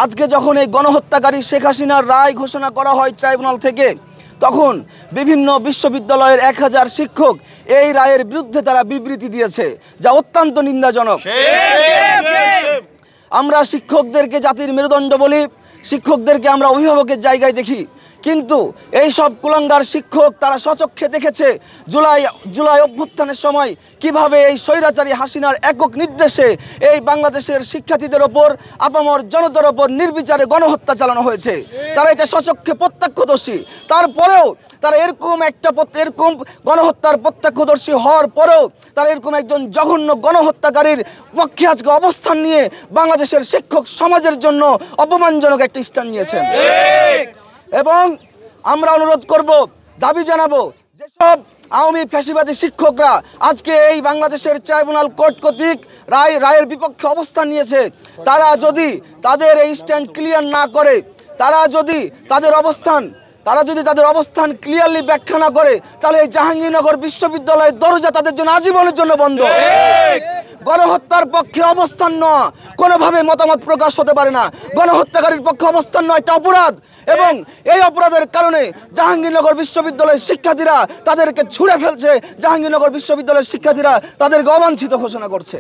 আজকে যখন এই গণহত্যাকারী শেখ হাসিনার রায় ঘোষণা করা হয় ট্রাইব্যুনাল থেকে, তখন বিভিন্ন বিশ্ববিদ্যালয়ের 1000 শিক্ষক এই রায়ের বিরুদ্ধে তারা বিবৃতি দিয়েছে, যা অত্যন্ত নিন্দাজনক। আমরা শিক্ষকদেরকে জাতির মেরুদণ্ড বলি, শিক্ষকদেরকে আমরা অভিভাবকের জায়গায় দেখি, কিন্তু এই সব কুলাঙ্গার শিক্ষক তারা স্বচক্ষে দেখেছে জুলাই অভ্যুত্থানের সময় কিভাবে এই স্বৈরাচারী হাসিনার একক নির্দেশে এই বাংলাদেশের শিক্ষার্থীদের ওপর, আপামর জনতার ওপর নির্বিচারে গণহত্যা চালানো হয়েছে। তারা এটা স্বচক্ষে প্রত্যক্ষদর্শী। তারপরেও তারা এরকম গণহত্যার প্রত্যক্ষদর্শী হওয়ার পরেও তারা এরকম একজন জঘন্য গণহত্যাকারীর পক্ষে আজকে অবস্থান নিয়ে বাংলাদেশের শিক্ষক সমাজের জন্য অপমানজনক একটা স্ট্যান্ড নিয়েছেন। এবং আমরা অনুরোধ করব, দাবি জানাবো, যেসব আওয়ামী ফ্যাসিবাদী শিক্ষকরা আজকে এই বাংলাদেশের ট্রাইব্যুনাল কোর্ট কর্তৃক রায়ের বিপক্ষে অবস্থান নিয়েছে, তারা যদি তাদের এই স্ট্যান্ড ক্লিয়ার না করে, তারা যদি তাদের অবস্থান ক্লিয়ারলি ব্যাখ্যা না করে, তাহলে এই জাহাঙ্গীরনগর বিশ্ববিদ্যালয়ের দরজা তাদের জন্য আজীবনের জন্য বন্ধ। গণহত্যার পক্ষে অবস্থান নেওয়া কোনোভাবে মতামত প্রকাশ হতে পারে না। গণহত্যাকারীর পক্ষে অবস্থান নেওয়া একটা অপরাধ, এবং এই অপরাধের কারণে জাহাঙ্গীরনগর বিশ্ববিদ্যালয়ের শিক্ষার্থীরা তাদেরকে ছুঁড়ে ফেলছে। জাহাঙ্গীরনগর বিশ্ববিদ্যালয়ের শিক্ষার্থীরা তাদেরকে অবাঞ্ছিত ঘোষণা করছে।